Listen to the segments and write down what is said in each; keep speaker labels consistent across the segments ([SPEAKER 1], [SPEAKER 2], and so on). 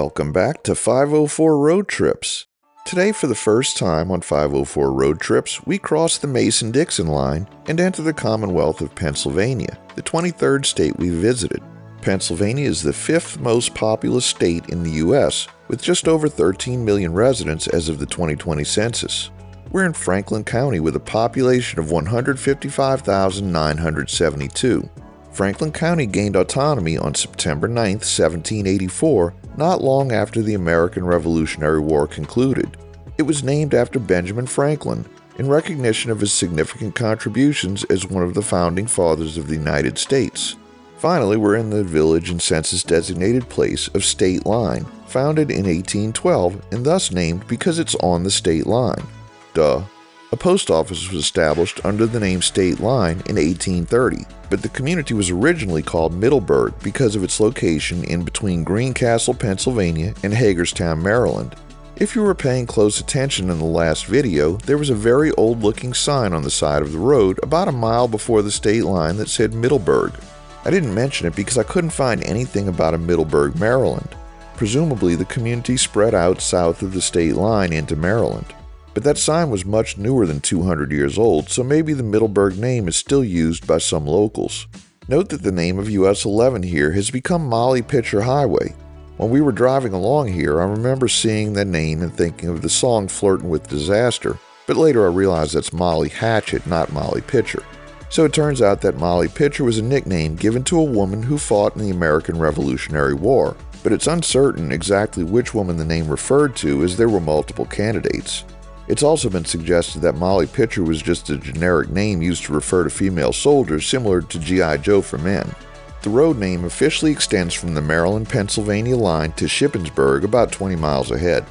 [SPEAKER 1] Welcome back to 504 Road Trips. Today, for the first time on 504 Road Trips, we cross the Mason-Dixon line and enter the Commonwealth of Pennsylvania, the 23rd state we visited. Pennsylvania is the fifth most populous state in the U.S., with just over 13 million residents as of the 2020 census. We're in Franklin County with a population of 155,972. Franklin County gained autonomy on September 9, 1784, not long after the American Revolutionary War concluded. It was named after Benjamin Franklin, in recognition of his significant contributions as one of the founding fathers of the United States. Finally, we're in the village and census-designated place of State Line, founded in 1812 and thus named because it's on the state line. Duh. A post office was established under the name State Line in 1830, but the community was originally called Middleburg because of its location in between Greencastle, Pennsylvania and Hagerstown, Maryland. If you were paying close attention in the last video, there was a very old-looking sign on the side of the road about a mile before the state line that said Middleburg. I didn't mention it because I couldn't find anything about a Middleburg, Maryland. Presumably, the community spread out south of the state line into Maryland. But that sign was much newer than 200 years old, so maybe the Middleburg name is still used by some locals. Note that the name of US 11 here has become Molly Pitcher Highway. When we were driving along here, I remember seeing that name and thinking of the song Flirtin' with Disaster, but later I realized that's Molly Hatchet, not Molly Pitcher. So it turns out that Molly Pitcher was a nickname given to a woman who fought in the American Revolutionary War, but it's uncertain exactly which woman the name referred to as there were multiple candidates. It's also been suggested that Molly Pitcher was just a generic name used to refer to female soldiers similar to G.I. Joe for men. The road name officially extends from the Maryland-Pennsylvania line to Shippensburg, about 20 miles ahead.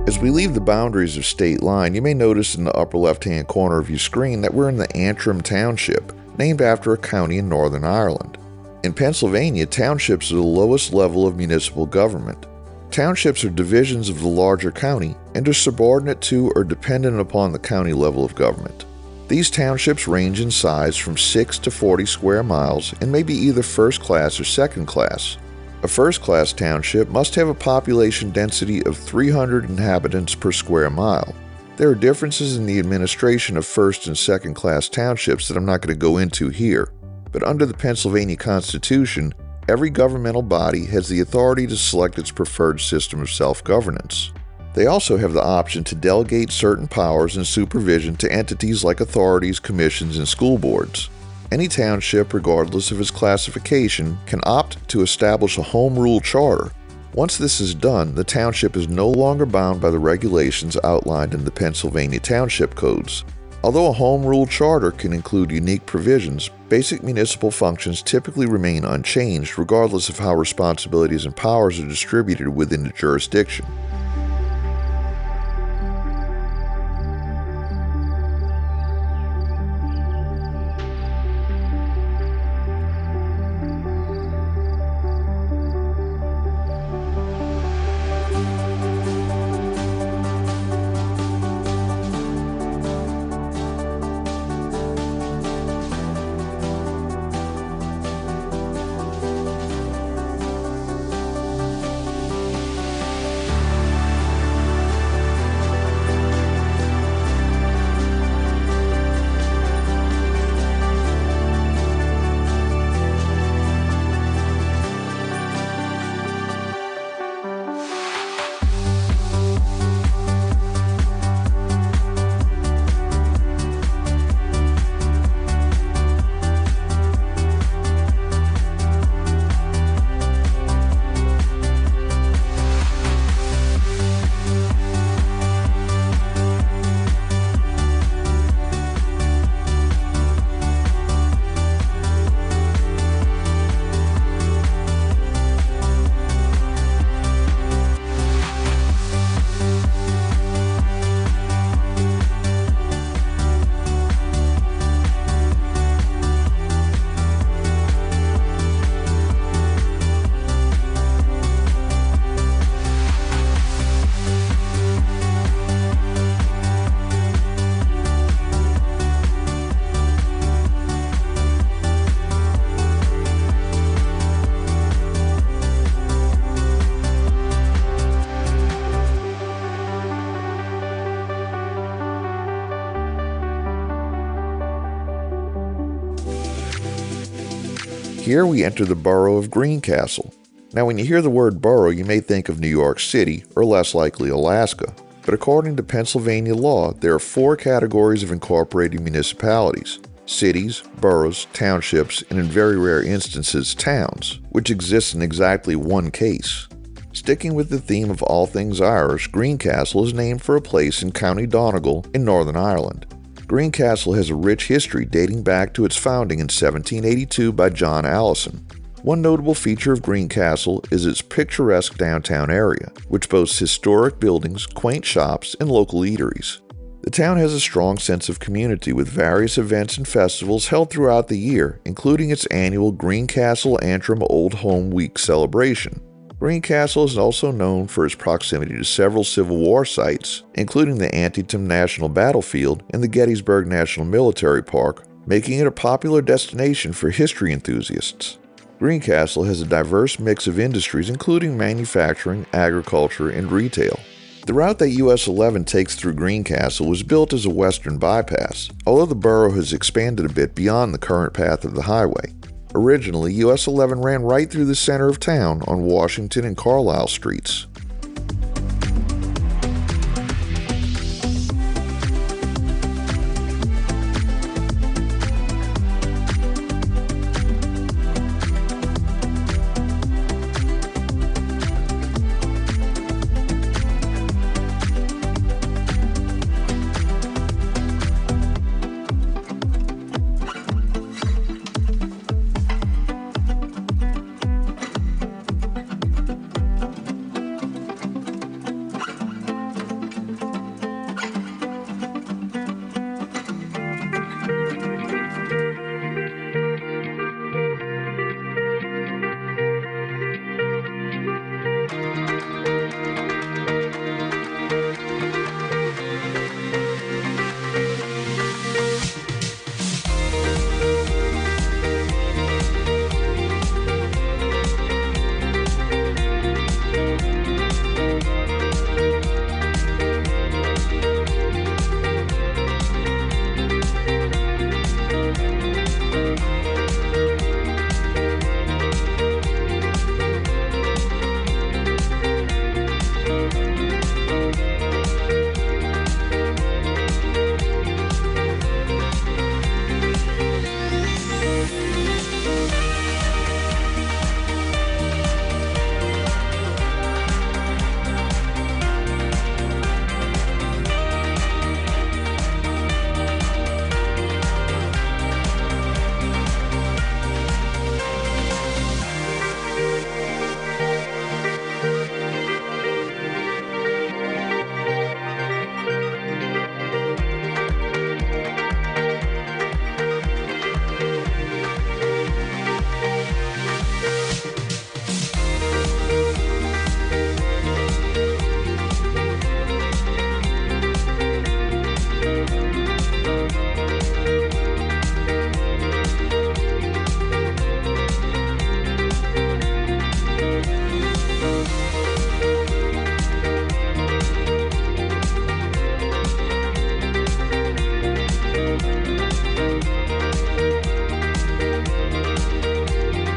[SPEAKER 1] As we leave the boundaries of State Line, you may notice in the upper left-hand corner of your screen that we're in the Antrim Township, named after a county in Northern Ireland. In Pennsylvania, townships are the lowest level of municipal government. Townships are divisions of the larger county and are subordinate to or dependent upon the county level of government. These townships range in size from 6 to 40 square miles and may be either first class or second class. A first-class township must have a population density of 300 inhabitants per square mile. There are differences in the administration of first- and second-class townships that I'm not going to go into here, but under the Pennsylvania Constitution, every governmental body has the authority to select its preferred system of self-governance. They also have the option to delegate certain powers and supervision to entities like authorities, commissions, and school boards. Any township, regardless of its classification, can opt to establish a home rule charter. Once this is done, the township is no longer bound by the regulations outlined in the Pennsylvania Township Codes. Although a home rule charter can include unique provisions, basic municipal functions typically remain unchanged regardless of how responsibilities and powers are distributed within the jurisdiction. Here we enter the borough of Greencastle. Now when you hear the word borough, you may think of New York City, or less likely Alaska. But according to Pennsylvania law, there are 4 categories of incorporated municipalities: cities, boroughs, townships, and in very rare instances, towns, which exist in exactly one case. Sticking with the theme of all things Irish, Greencastle is named for a place in County Donegal in Northern Ireland. Greencastle has a rich history dating back to its founding in 1782 by John Allison. One notable feature of Greencastle is its picturesque downtown area, which boasts historic buildings, quaint shops, and local eateries. The town has a strong sense of community with various events and festivals held throughout the year, including its annual Greencastle Antrim Old Home Week celebration. Greencastle is also known for its proximity to several Civil War sites, including the Antietam National Battlefield and the Gettysburg National Military Park, making it a popular destination for history enthusiasts. Greencastle has a diverse mix of industries including manufacturing, agriculture, and retail. The route that US 11 takes through Greencastle was built as a western bypass, although the borough has expanded a bit beyond the current path of the highway. Originally, US 11 ran right through the center of town on Washington and Carlisle streets.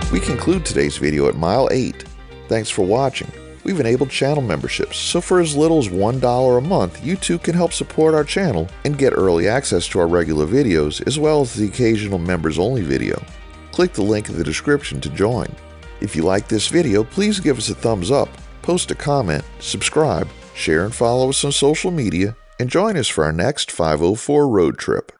[SPEAKER 1] We conclude today's video at mile 8. Thanks for watching. We've enabled channel memberships, so for as little as $1 a month, you too can help support our channel and get early access to our regular videos as well as the occasional members-only video. Click the link in the description to join. If you like this video, please give us a thumbs up, post a comment, subscribe, share and follow us on social media, and join us for our next 504 road trip.